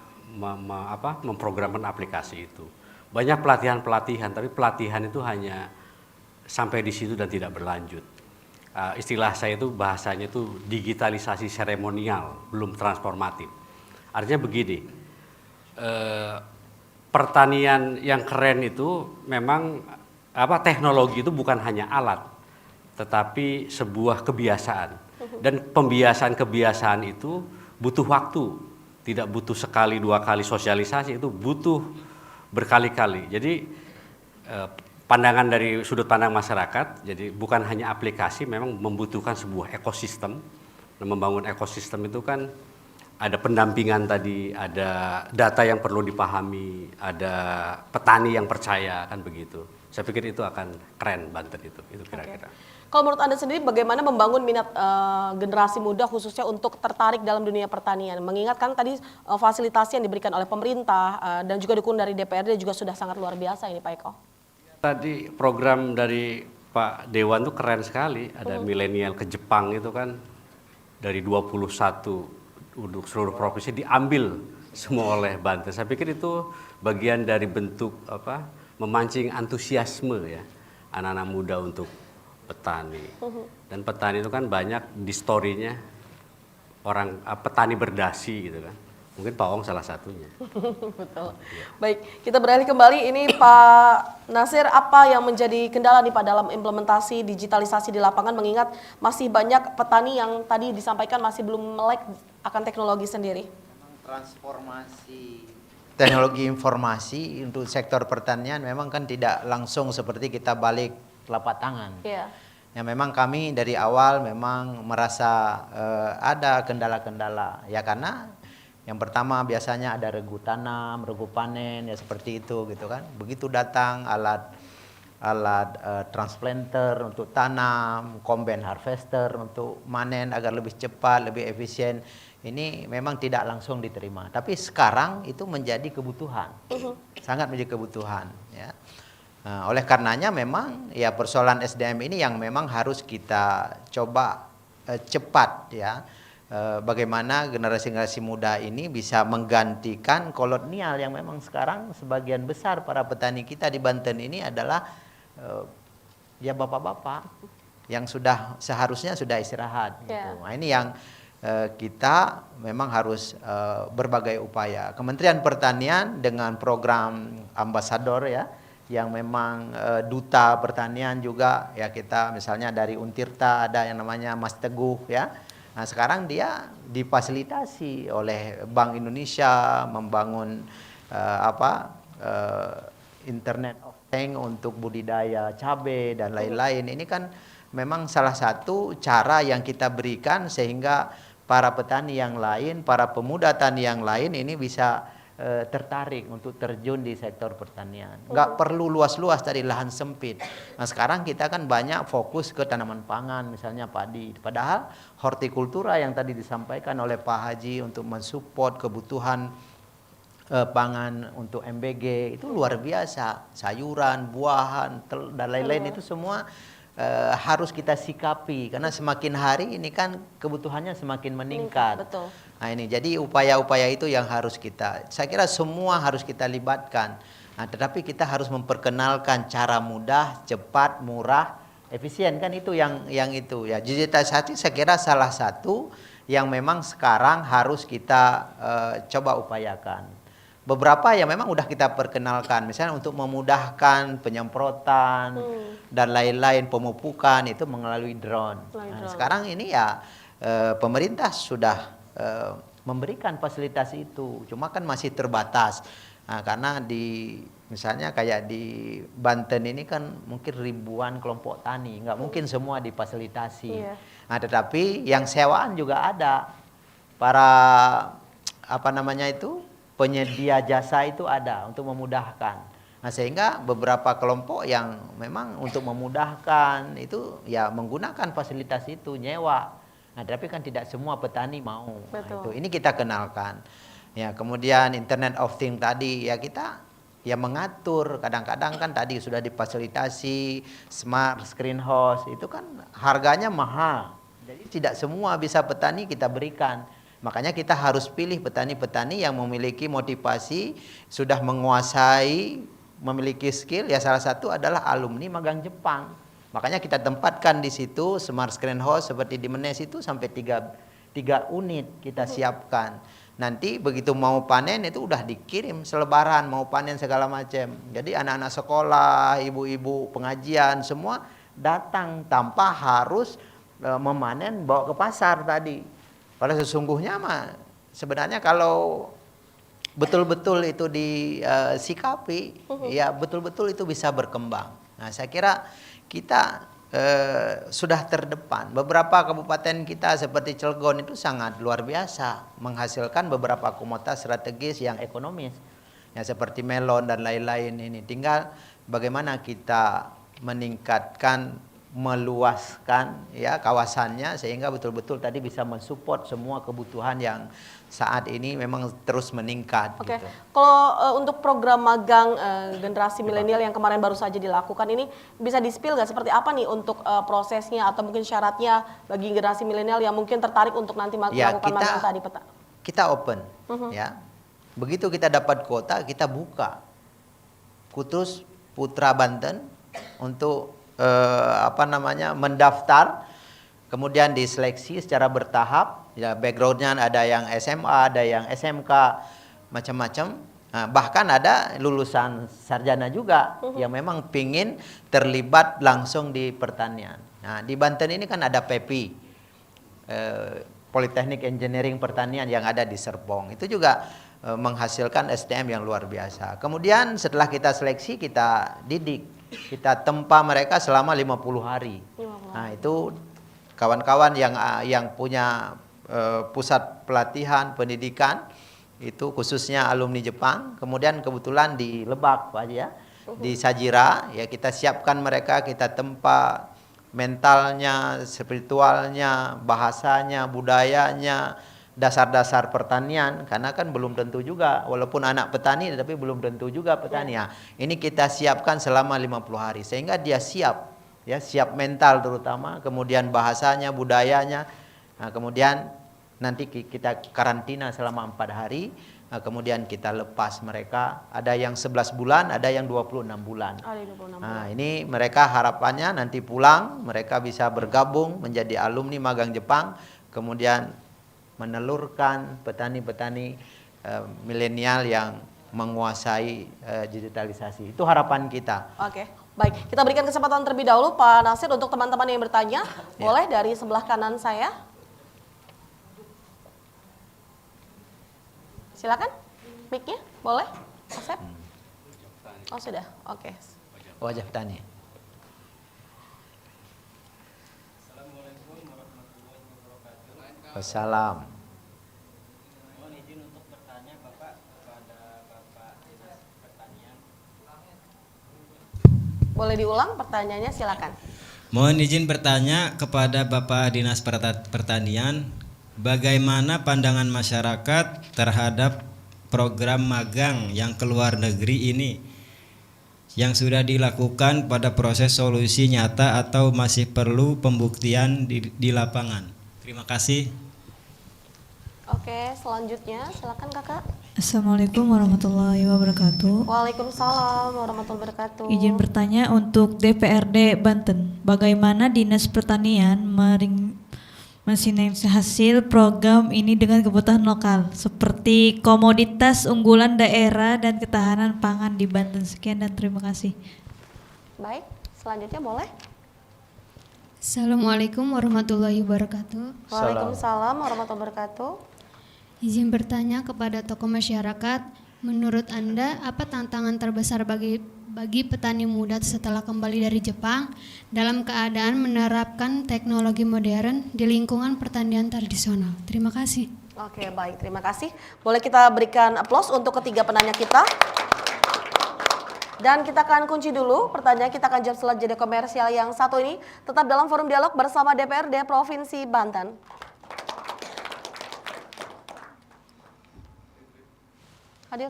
memprogramkan aplikasi itu. Banyak pelatihan-pelatihan, tapi pelatihan itu hanya sampai di situ dan tidak berlanjut. Istilah saya itu bahasanya itu digitalisasi seremonial, belum transformatif. Artinya begini, pertanian yang keren itu memang teknologi itu bukan hanya alat, tetapi sebuah kebiasaan. Dan kebiasaan itu butuh waktu, tidak butuh sekali dua kali sosialisasi, itu butuh berkali-kali. Jadi pandangan dari sudut pandang masyarakat, jadi bukan hanya aplikasi, memang membutuhkan sebuah ekosistem. Dan membangun ekosistem itu kan ada pendampingan tadi, ada data yang perlu dipahami, ada petani yang percaya, kan begitu. Saya pikir itu akan keren Banten itu kira-kira. Kalau menurut Anda sendiri bagaimana membangun minat generasi muda khususnya untuk tertarik dalam dunia pertanian? Mengingat kan tadi fasilitasi yang diberikan oleh pemerintah dan juga dukungan dari DPRD juga sudah sangat luar biasa ini Pak Eko. Tadi program dari Pak Dewan itu keren sekali, ada milenial ke Jepang itu kan dari 21 untuk seluruh provinsi diambil semua oleh Banten. Saya pikir itu bagian dari bentuk memancing antusiasme ya anak-anak muda untuk petani. Dan petani itu kan banyak di story-nya orang petani berdasi gitu kan. Mungkin Pak Ong salah satunya. Betul. Baik, kita beralih kembali. Ini Pak Nasir, apa yang menjadi kendala nih Pak dalam implementasi digitalisasi di lapangan mengingat masih banyak petani yang tadi disampaikan masih belum melek akan teknologi sendiri? Transformasi teknologi informasi untuk sektor pertanian memang kan tidak langsung seperti kita balik telapak tangan. Iya. Ya memang kami dari awal memang merasa ada kendala-kendala ya, karena yang pertama biasanya ada regu tanam, regu panen ya seperti itu gitu kan. Begitu datang alat transplanter untuk tanam, combine harvester untuk manen agar lebih cepat, lebih efisien. Ini memang tidak langsung diterima. Tapi sekarang itu menjadi kebutuhan, sangat menjadi kebutuhan. Ya. Nah, oleh karenanya memang ya persoalan SDM ini yang memang harus kita coba cepat ya. Bagaimana generasi-generasi muda ini bisa menggantikan kolonial yang memang sekarang sebagian besar para petani kita di Banten ini adalah ya bapak-bapak yang seharusnya sudah istirahat. Gitu. Yeah. Nah, ini yang kita memang harus berbagai upaya. Kementerian Pertanian dengan program ambasador ya, yang memang duta pertanian juga ya, kita misalnya dari Untirta ada yang namanya Mas Teguh ya. Nah sekarang dia difasilitasi oleh Bank Indonesia membangun Internet of Things untuk budidaya cabai dan lain-lain. Ini kan memang salah satu cara yang kita berikan sehingga para petani yang lain, para pemuda tani yang lain ini bisa tertarik untuk terjun di sektor pertanian. Nggak perlu luas-luas dari lahan sempit. Nah sekarang kita kan banyak fokus ke tanaman pangan, misalnya padi. Padahal hortikultura yang tadi disampaikan oleh Pak Haji untuk mensupport kebutuhan pangan untuk MBG itu luar biasa. Sayuran, buahan, telur, dan lain-lain itu semua harus kita sikapi karena semakin hari ini kan kebutuhannya semakin meningkat. Betul. Nah ini jadi upaya-upaya itu yang harus saya kira semua harus kita libatkan. Nah, tetapi kita harus memperkenalkan cara mudah, cepat, murah, efisien kan itu yang itu ya. Digitalisasi saya kira salah satu yang memang sekarang harus kita coba upayakan. Beberapa yang memang udah kita perkenalkan, misalnya untuk memudahkan penyemprotan dan lain-lain, pemupukan itu melalui drone. Nah, sekarang ini ya pemerintah sudah memberikan fasilitas itu, cuma kan masih terbatas. Nah, karena misalnya kayak di Banten ini kan mungkin ribuan kelompok tani, nggak mungkin semua difasilitasi. Iya. Nah, tetapi yang sewaan juga ada, para penyedia jasa itu ada untuk memudahkan. Nah, sehingga beberapa kelompok yang memang untuk memudahkan itu ya menggunakan fasilitas itu, nyewa. Nah, tapi kan tidak semua petani mau. Nah, itu ini kita kenalkan. Ya, kemudian Internet of Things tadi ya kita ya mengatur. Kadang-kadang kan tadi sudah difasilitasi smart screen house, itu kan harganya mahal. Jadi tidak semua bisa petani kita berikan. Makanya kita harus pilih petani-petani yang memiliki motivasi, sudah menguasai, memiliki skill. Ya salah satu adalah alumni magang Jepang. Makanya kita tempatkan di situ smart screen house seperti di Menes itu sampai 3 unit kita siapkan. Nanti begitu mau panen itu udah dikirim selebaran, mau panen segala macam. Jadi anak-anak sekolah, ibu-ibu pengajian semua datang tanpa harus memanen bawa ke pasar tadi. Padahal sesungguhnya mah sebenarnya kalau betul-betul itu disikapi, ya betul-betul itu bisa berkembang. Nah, saya kira kita sudah terdepan. Beberapa kabupaten kita seperti Cilegon itu sangat luar biasa menghasilkan beberapa komoditas strategis yang ekonomis, ya seperti melon dan lain-lain ini. Tinggal bagaimana kita meningkatkan, meluaskan ya kawasannya sehingga betul-betul tadi bisa mensupport semua kebutuhan yang saat ini memang terus meningkat. Oke, Gitu. kalau untuk program magang generasi milenial yang kemarin baru saja dilakukan ini bisa di-spill nggak seperti apa nih untuk prosesnya atau mungkin syaratnya bagi generasi milenial yang mungkin tertarik untuk nanti melakukan magang tadi, Pak? Kita open, ya. Begitu kita dapat kuota, kita buka Khusus Putra Banten untuk mendaftar, kemudian diseleksi secara bertahap. Ya, backgroundnya ada yang SMA, ada yang SMK, macam-macam. Nah, bahkan ada lulusan sarjana juga yang memang pingin terlibat langsung di pertanian. Nah, di Banten ini kan ada PEPI, Politeknik Engineering Pertanian yang ada di Serpong. Itu juga menghasilkan SDM yang luar biasa. Kemudian setelah kita seleksi, kita didik, kita tempa mereka selama 50 hari. Nah, itu kawan-kawan yang punya pusat pelatihan pendidikan itu khususnya alumni Jepang, kemudian kebetulan di Lebak Pak Haji ya, di Sajira ya kita siapkan mereka, kita tempa mentalnya, spiritualnya, bahasanya, budayanya, dasar-dasar pertanian, karena kan belum tentu juga walaupun anak petani tapi belum tentu juga petani. Ya, ini kita siapkan selama 50 hari sehingga dia siap ya, siap mental terutama, kemudian bahasanya, budayanya. Nah, kemudian nanti kita karantina selama 4 hari, kemudian kita lepas mereka. Ada yang 11 bulan, ada yang 26 bulan. Nah, ini mereka harapannya nanti pulang, mereka bisa bergabung menjadi alumni magang Jepang, kemudian menelurkan petani-petani milenial yang menguasai digitalisasi. Itu harapan kita. Oke, baik. Kita berikan kesempatan terlebih dahulu Pak Nasir untuk teman-teman yang bertanya. Boleh dari sebelah kanan saya. Silakan, mic-nya boleh, Asep? Oh sudah, oke. Wajah petani. Wassalam. Mohon izin untuk bertanya Bapak kepada Bapak Dinas Pertanian. Boleh diulang pertanyaannya, silakan. Mohon izin bertanya kepada Bapak Dinas Pertanian, bagaimana pandangan masyarakat terhadap program magang yang ke luar negeri ini yang sudah dilakukan pada proses solusi nyata atau masih perlu pembuktian di lapangan? Terima kasih. Oke, selanjutnya silakan Kakak. Assalamualaikum warahmatullahi wabarakatuh. Waalaikumsalam warahmatullahi wabarakatuh. Izin bertanya untuk DPRD Banten, bagaimana Dinas Pertanian mensinergikan hasil program ini dengan kebutuhan lokal seperti komoditas unggulan daerah dan ketahanan pangan di Banten. Sekian dan terima kasih. Baik, selanjutnya boleh. Assalamualaikum warahmatullahi wabarakatuh. Waalaikumsalam warahmatullahi wabarakatuh. Izin bertanya kepada tokoh masyarakat, menurut Anda apa tantangan terbesar bagi petani muda setelah kembali dari Jepang dalam keadaan menerapkan teknologi modern di lingkungan pertanian tradisional? Terima kasih. Oke, baik, terima kasih. Boleh kita berikan aplaus untuk ketiga penanya kita. Dan kita akan kunci dulu pertanyaan, kita akan jawab setelah jeda komersial yang satu ini. Tetap dalam forum dialog bersama DPRD Provinsi Banten. Hadir.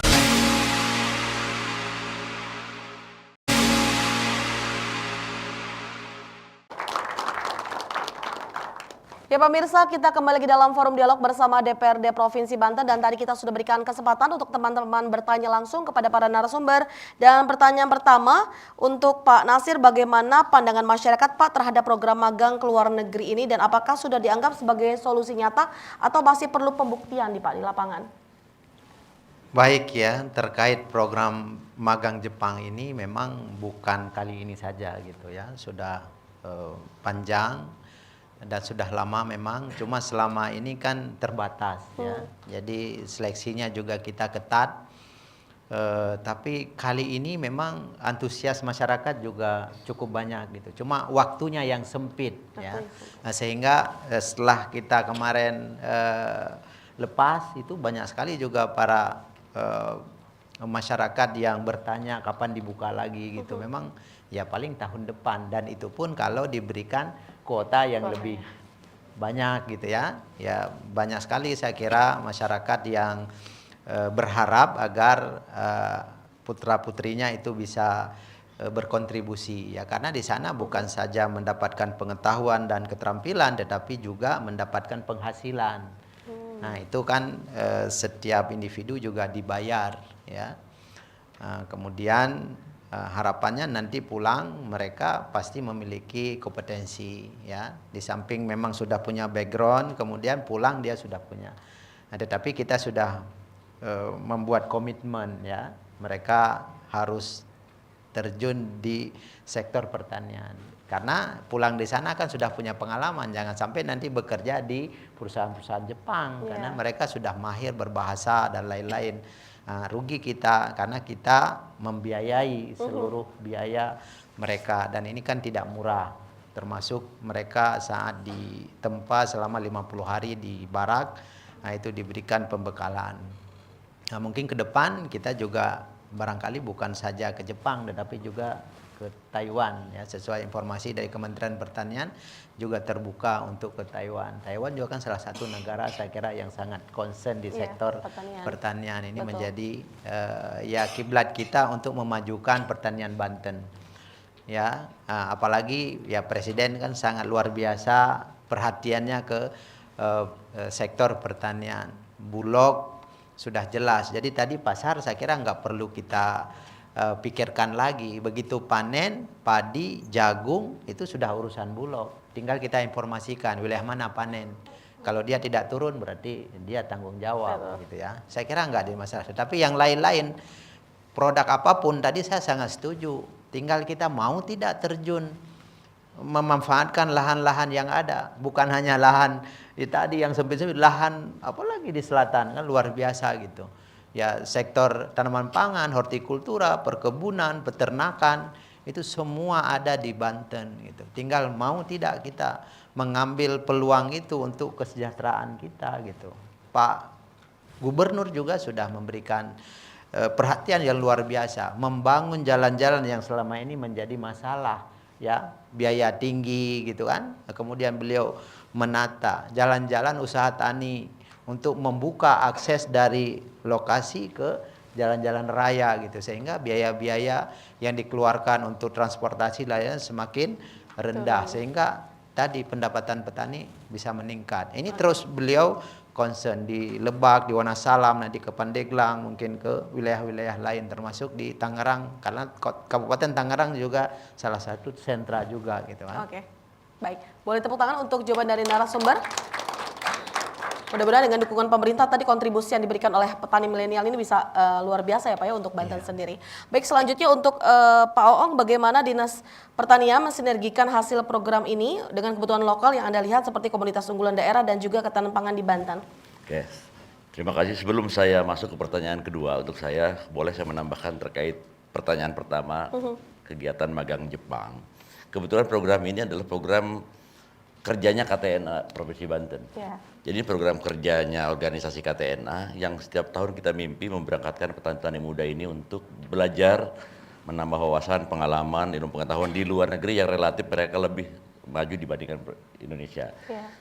Ya pemirsa, kita kembali lagi dalam forum dialog bersama DPRD Provinsi Banten dan tadi kita sudah berikan kesempatan untuk teman-teman bertanya langsung kepada para narasumber. Dan pertanyaan pertama untuk Pak Nasir, bagaimana pandangan masyarakat Pak terhadap program magang ke luar negeri ini dan apakah sudah dianggap sebagai solusi nyata atau masih perlu pembuktian Pak di lapangan? Baik ya, terkait program magang Jepang ini memang bukan kali ini saja gitu ya, sudah panjang dan sudah lama memang, cuma selama ini kan terbatas ya, jadi seleksinya juga kita ketat, tapi kali ini memang antusias masyarakat juga cukup banyak gitu, cuma waktunya yang sempit ya, nah, sehingga setelah kita kemarin lepas itu banyak sekali juga para masyarakat yang bertanya kapan dibuka lagi gitu, memang ya paling tahun depan dan itu pun kalau diberikan kuota yang lebih banyak gitu ya. Ya banyak sekali saya kira masyarakat yang berharap agar putra-putrinya itu bisa berkontribusi ya, karena di sana bukan saja mendapatkan pengetahuan dan keterampilan tetapi juga mendapatkan penghasilan. Nah, itu kan setiap individu juga dibayar ya. Kemudian harapannya nanti pulang mereka pasti memiliki kompetensi ya. Di samping memang sudah punya background, kemudian pulang dia sudah punya. Nah, tetapi kita sudah membuat komitmen ya. Mereka harus terjun di sektor pertanian. Karena pulang di sana kan sudah punya pengalaman, jangan sampai nanti bekerja di perusahaan-perusahaan Jepang karena mereka sudah mahir berbahasa dan lain-lain. Rugi kita karena kita membiayai seluruh biaya mereka dan ini kan tidak murah, termasuk mereka saat ditempa selama 50 hari di barak, nah itu diberikan pembekalan. Nah, mungkin ke depan kita juga barangkali bukan saja ke Jepang tetapi juga ke Taiwan ya, sesuai informasi dari Kementerian Pertanian juga terbuka untuk ke Taiwan. Taiwan juga kan salah satu negara saya kira yang sangat concern di sektor pertanian. Ini menjadi ya kiblat kita untuk memajukan pertanian Banten. Ya, apalagi ya Presiden kan sangat luar biasa perhatiannya ke sektor pertanian. Bulog sudah jelas. Jadi tadi pasar saya kira nggak perlu kita pikirkan lagi, begitu panen padi, jagung itu sudah urusan Bulog. Tinggal kita informasikan wilayah mana panen. Kalau dia tidak turun berarti dia tanggung jawab gitu ya. Saya kira enggak ada masalah. Tapi yang lain-lain produk apapun tadi saya sangat setuju. Tinggal kita mau tidak terjun memanfaatkan lahan-lahan yang ada, bukan hanya lahan di tadi yang sempit-sempit, lahan apalagi di selatan kan luar biasa gitu. Ya sektor tanaman pangan, hortikultura, perkebunan, peternakan itu semua ada di Banten gitu. Tinggal mau tidak kita mengambil peluang itu untuk kesejahteraan kita gitu. Pak Gubernur juga sudah memberikan perhatian yang luar biasa, membangun jalan-jalan yang selama ini menjadi masalah ya, biaya tinggi gitu kan. Kemudian beliau menata jalan-jalan usaha tani untuk membuka akses dari lokasi ke jalan-jalan raya gitu, sehingga biaya-biaya yang dikeluarkan untuk transportasi lainnya semakin rendah, sehingga tadi pendapatan petani bisa meningkat. Ini terus beliau concern di Lebak, di Wonosalam, nanti ke Pandeglang, mungkin ke wilayah-wilayah lain termasuk di Tangerang, karena Kabupaten Tangerang juga salah satu sentra juga gitu kan. Oke. Baik, boleh tepuk tangan untuk jawaban dari narasumber. Mudah-mudahan dengan dukungan pemerintah tadi kontribusi yang diberikan oleh petani milenial ini bisa luar biasa ya Pak ya untuk Banten sendiri. Baik, selanjutnya untuk Pak Oong, bagaimana Dinas Pertanian mensinergikan hasil program ini dengan kebutuhan lokal yang Anda lihat seperti komunitas unggulan daerah dan juga ketahanan pangan di Banten? Oke, terima kasih. Sebelum saya masuk ke pertanyaan kedua, untuk saya boleh saya menambahkan terkait pertanyaan pertama, kegiatan magang Jepang. Kebetulan program ini adalah program kerjanya KTNA Provinsi Banten. Jadi program kerjanya organisasi KTNA yang setiap tahun kita mimpi memberangkatkan petani-petani muda ini untuk belajar, menambah wawasan, pengalaman, ilmu pengetahuan di luar negeri yang relatif mereka lebih maju dibandingkan Indonesia.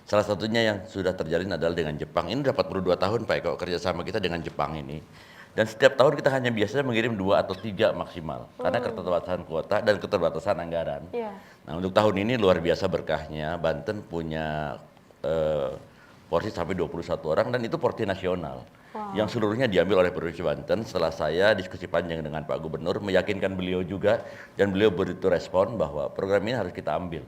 Salah satunya yang sudah terjalin adalah dengan Jepang. Ini dapat 42 tahun Pak Eko kerjasama kita dengan Jepang ini. Dan setiap tahun kita hanya biasanya mengirim 2 atau 3 maksimal karena keterbatasan kuota dan keterbatasan anggaran. Nah, untuk tahun ini luar biasa berkahnya, Banten punya porsi sampai 21 orang dan itu porsi nasional. Yang seluruhnya diambil oleh Provinsi Banten setelah saya diskusi panjang dengan Pak Gubernur, meyakinkan beliau juga dan beliau begitu respon bahwa program ini harus kita ambil.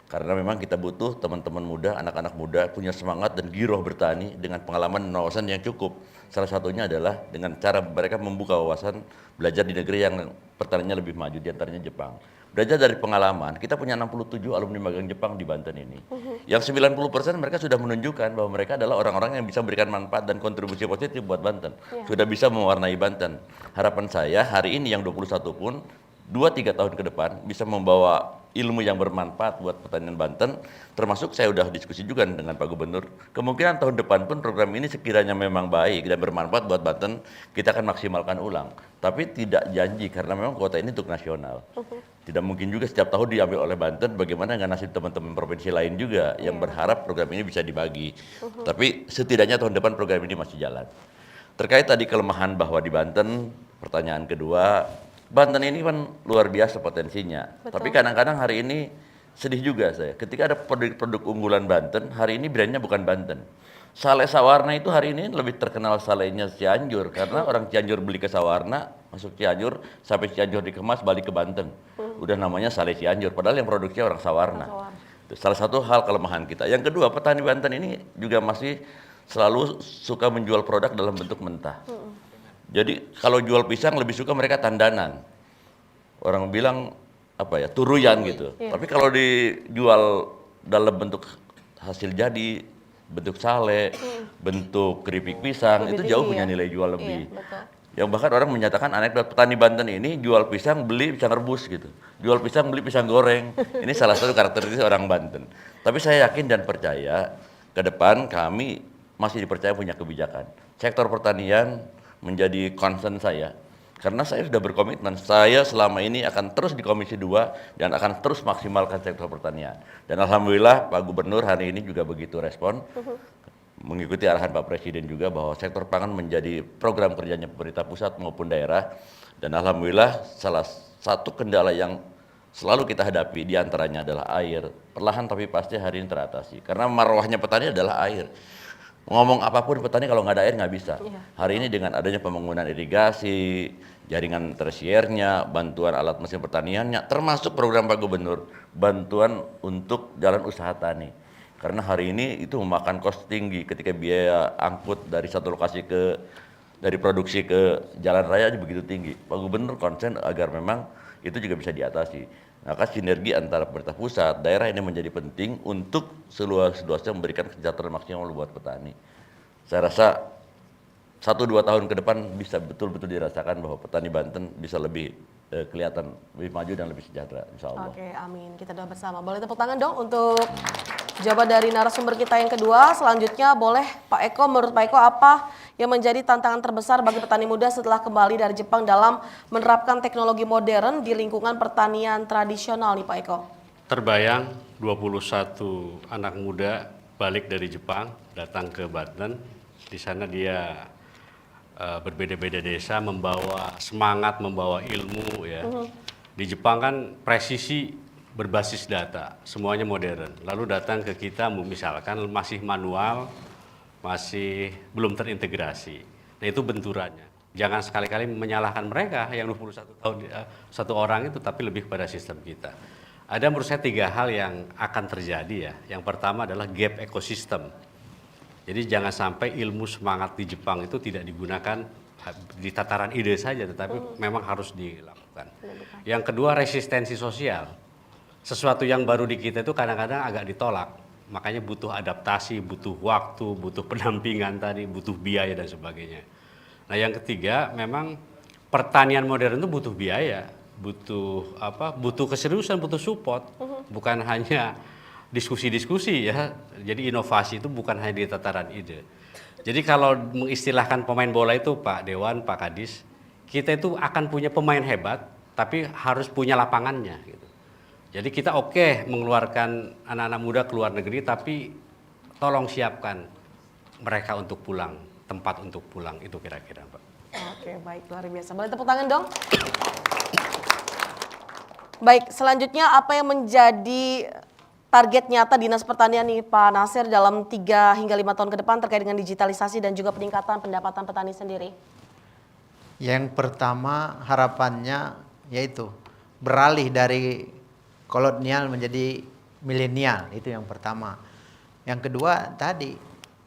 Karena memang kita butuh teman-teman muda, anak-anak muda punya semangat dan giroh bertani dengan pengalaman dan wawasan yang cukup. Salah satunya adalah dengan cara mereka membuka wawasan belajar di negeri yang pertaniannya lebih maju, diantaranya Jepang. Belajar dari pengalaman, kita punya 67 alumni magang Jepang di Banten ini. Yang 90% mereka sudah menunjukkan bahwa mereka adalah orang-orang yang bisa memberikan manfaat dan kontribusi positif buat Banten. Sudah bisa mewarnai Banten. Harapan saya hari ini yang 21 pun 2-3 tahun ke depan bisa membawa ilmu yang bermanfaat buat pertanian Banten, termasuk saya udah diskusi juga dengan Pak Gubernur. Kemungkinan tahun depan pun program ini sekiranya memang baik dan bermanfaat buat Banten, kita akan maksimalkan ulang. Tapi tidak janji karena memang kuota ini untuk nasional. Tidak mungkin juga setiap tahun diambil oleh Banten, bagaimana dengan nasib teman-teman provinsi lain juga yang berharap program ini bisa dibagi. Tapi setidaknya tahun depan program ini masih jalan. Terkait tadi kelemahan bahwa di Banten, pertanyaan kedua, Banten ini kan luar biasa potensinya. Tapi kadang-kadang hari ini sedih juga saya. Ketika ada produk unggulan Banten, hari ini brandnya bukan Banten. Sale Sawarna itu hari ini lebih terkenal salenya Cianjur. Karena orang Cianjur beli ke Sawarna, masuk Cianjur, sampai Cianjur dikemas, balik ke Banten. Udah namanya Sale Cianjur, padahal yang produksinya orang Sawarna. Itu salah satu hal kelemahan kita. Yang kedua, petani Banten ini juga masih selalu suka menjual produk dalam bentuk mentah. Jadi kalau jual pisang lebih suka mereka tandanan. Orang bilang apa ya, turuyan gitu. Tapi kalau dijual dalam bentuk hasil jadi, bentuk sale, bentuk keripik pisang, itu jauh punya nilai jual lebih. Yang bahkan orang menyatakan anekdot petani Banten ini jual pisang beli pisang rebus gitu. Jual pisang beli pisang goreng. Ini salah satu karakteristik orang Banten. Tapi saya yakin dan percaya ke depan kami masih dipercaya punya kebijakan. Sektor pertanian menjadi concern saya. Karena saya sudah berkomitmen, saya selama ini akan terus di Komisi 2 dan akan terus maksimalkan sektor pertanian. Dan alhamdulillah Pak Gubernur hari ini juga begitu respon, mengikuti arahan Pak Presiden juga bahwa sektor pangan menjadi program kerjanya pemerintah pusat maupun daerah. Dan alhamdulillah salah satu kendala yang selalu kita hadapi diantaranya adalah air. Perlahan tapi pasti hari ini teratasi. Karena marwahnya petani adalah air. Ngomong apapun petani kalau nggak ada air nggak bisa. Hari ini dengan adanya pembangunan irigasi, jaringan tersiernya, bantuan alat mesin pertaniannya, termasuk program Pak Gubernur, bantuan untuk jalan usaha tani. Karena hari ini itu memakan kos tinggi ketika biaya angkut dari satu lokasi dari produksi ke jalan raya begitu tinggi. Pak Gubernur konsen agar memang itu juga bisa diatasi. Maka sinergi antara pemerintah pusat, daerah ini menjadi penting untuk seluas-luasnya memberikan kesejahteraan maksimal buat petani. Saya rasa 1-2 tahun ke depan bisa betul-betul dirasakan bahwa petani Banten bisa lebih kelihatan lebih maju dan lebih sejahtera, insya Allah. Oke, amin. Kita doa bersama. Boleh tepuk tangan dong untuk jawaban dari narasumber kita yang kedua. Selanjutnya boleh Pak Eko, menurut Pak Eko apa yang menjadi tantangan terbesar bagi petani muda setelah kembali dari Jepang dalam menerapkan teknologi modern di lingkungan pertanian tradisional nih Pak Eko? Terbayang 21 anak muda balik dari Jepang datang ke Banten. Di sana dia berbeda-beda desa, membawa semangat, membawa ilmu ya. Di Jepang kan presisi berbasis data, semuanya modern. Lalu datang ke kita misalkan masih manual, masih belum terintegrasi. Nah itu benturannya. Jangan sekali-kali menyalahkan mereka yang 21 tahun satu orang itu, tapi lebih pada sistem kita. Ada menurut saya 3 hal yang akan terjadi ya. Yang pertama adalah gap ekosistem. Jadi jangan sampai ilmu semangat di Jepang itu tidak digunakan di tataran ide saja, tetapi memang harus dilakukan. Yang kedua resistensi sosial. Sesuatu yang baru di kita itu kadang-kadang agak ditolak. Makanya butuh adaptasi, butuh waktu, butuh pendampingan tadi, butuh biaya dan sebagainya. Nah yang ketiga memang pertanian modern itu butuh biaya, butuh keseriusan, butuh support, bukan hanya diskusi-diskusi ya. Jadi inovasi itu bukan hanya di tataran ide. Jadi kalau mengistilahkan pemain bola itu Pak Dewan, Pak Kadis, kita itu akan punya pemain hebat, tapi harus punya lapangannya. Gitu. Jadi kita mengeluarkan anak-anak muda ke luar negeri, tapi tolong siapkan mereka untuk pulang, tempat untuk pulang, itu kira-kira Pak. Oke, baik, luar biasa. Boleh tepuk tangan dong? Baik, selanjutnya apa yang menjadi target nyata Dinas Pertanian nih Pak Nasir dalam 3 hingga 5 tahun ke depan terkait dengan digitalisasi dan juga peningkatan pendapatan petani sendiri? Yang pertama harapannya yaitu beralih dari kolonial menjadi milenial, itu yang pertama. Yang kedua tadi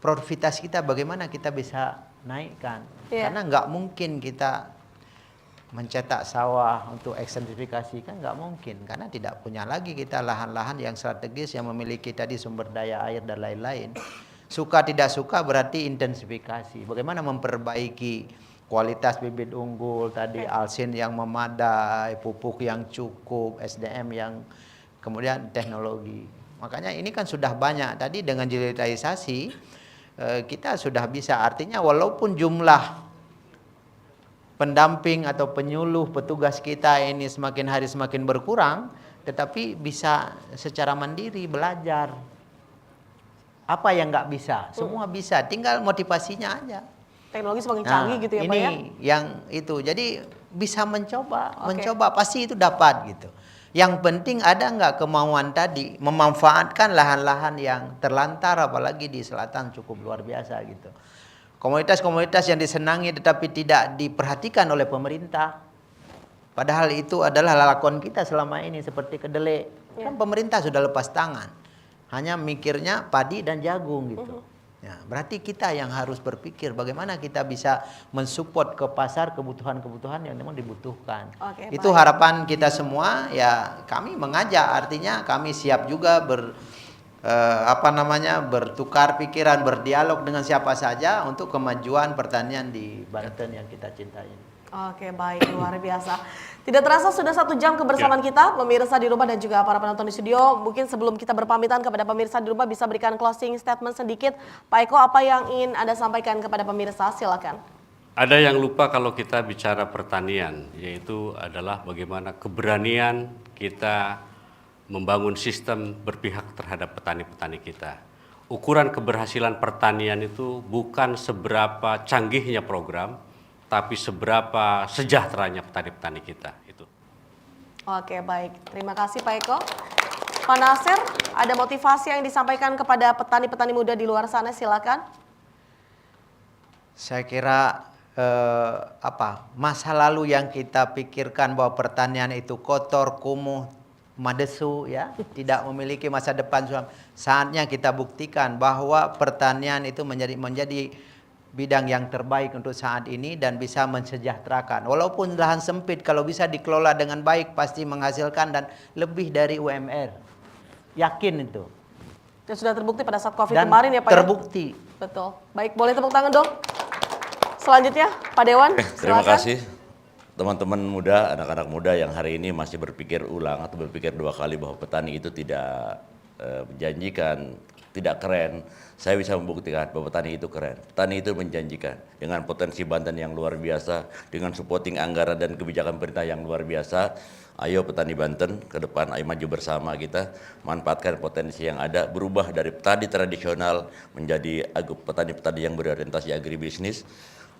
produktivitas kita bagaimana kita bisa naikkan. Karena nggak mungkin kita mencetak sawah untuk ekstensifikasi, kan nggak mungkin karena tidak punya lagi kita lahan-lahan yang strategis yang memiliki tadi sumber daya air dan lain-lain. Suka tidak suka berarti intensifikasi. Bagaimana memperbaiki kualitas bibit unggul tadi, alsin yang memadai, pupuk yang cukup, SDM yang kemudian teknologi. Makanya ini kan sudah banyak tadi dengan digitalisasi kita sudah bisa, artinya walaupun jumlah pendamping atau penyuluh petugas kita ini semakin hari semakin berkurang, tetapi bisa secara mandiri belajar. Apa yang nggak bisa? Semua bisa, tinggal motivasinya aja. Teknologi semakin canggih gitu ya Pak ya? Ini yang itu, jadi bisa mencoba, mencoba pasti itu dapat gitu. Yang penting ada nggak kemauan tadi memanfaatkan lahan-lahan yang terlantar, apalagi di selatan cukup luar biasa gitu. Komunitas-komunitas yang disenangi tetapi tidak diperhatikan oleh pemerintah. Padahal itu adalah lakon kita selama ini seperti kedelai. Kan pemerintah sudah lepas tangan. Hanya mikirnya padi dan jagung gitu. Ya, berarti kita yang harus berpikir bagaimana kita bisa mensupport ke pasar kebutuhan-kebutuhan yang memang dibutuhkan. Itu harapan kita semua, ya kami mengajak, artinya kami siap juga bertukar pikiran, berdialog dengan siapa saja untuk kemajuan pertanian di Banten yang kita cintai. Oke, baik, luar biasa. Tidak terasa sudah 1 jam kebersamaan kita, pemirsa di rumah dan juga para penonton di studio. Mungkin sebelum kita berpamitan kepada pemirsa di rumah bisa berikan closing statement sedikit. Pak Eko, apa yang ingin Anda sampaikan kepada pemirsa? Silakan. Ada yang lupa kalau kita bicara pertanian, yaitu adalah bagaimana keberanian kita membangun sistem berpihak terhadap petani-petani kita. Ukuran keberhasilan pertanian itu bukan seberapa canggihnya program, tapi seberapa sejahteranya petani-petani kita. Itu. Oke, baik. Terima kasih Pak Eko. Pak Nasir, ada motivasi yang disampaikan kepada petani-petani muda di luar sana? Silakan. Saya kira masa lalu yang kita pikirkan bahwa pertanian itu kotor, kumuh, madesu, ya, tidak memiliki masa depan. Saatnya kita buktikan bahwa pertanian itu menjadi bidang yang terbaik untuk saat ini dan bisa mensejahterakan. Walaupun lahan sempit, kalau bisa dikelola dengan baik pasti menghasilkan dan lebih dari UMR. Yakin itu. Dan sudah terbukti pada saat COVID Dan kemarin ya Pak? terbukti. Betul. Baik, boleh tepuk tangan dong. Selanjutnya Pak Dewan. Terima silakan. kasih teman-teman muda, anak-anak muda yang hari ini masih berpikir ulang atau berpikir 2 kali bahwa petani itu tidak menjanjikan, tidak keren. Saya bisa membuktikan bahwa petani itu keren. Petani itu menjanjikan dengan potensi Banten yang luar biasa, dengan supporting anggaran dan kebijakan pemerintah yang luar biasa. Ayo petani Banten ke depan, ayo maju bersama kita, manfaatkan potensi yang ada, berubah dari petani tradisional menjadi petani-petani yang berorientasi agribisnis,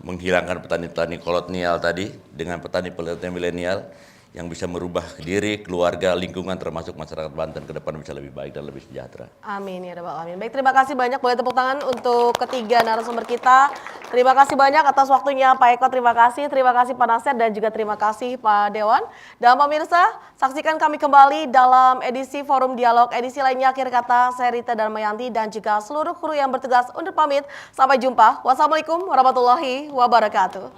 menghilangkan petani-petani kolonial tadi dengan petani-petani milenial yang bisa merubah diri, keluarga, lingkungan termasuk masyarakat Banten ke depan bisa lebih baik dan lebih sejahtera. Amin ya rabbal alamin. Baik, terima kasih banyak. Boleh tepuk tangan untuk ketiga narasumber kita. Terima kasih banyak atas waktunya Pak Eko, terima kasih Pak Nasir dan juga terima kasih Pak Dewan. Dan pemirsa, saksikan kami kembali dalam edisi Forum Dialog edisi lainnya. Akhir kata saya Rita Darmayanti dan juga seluruh kru yang bertugas undur pamit. Sampai jumpa. Wassalamualaikum warahmatullahi wabarakatuh.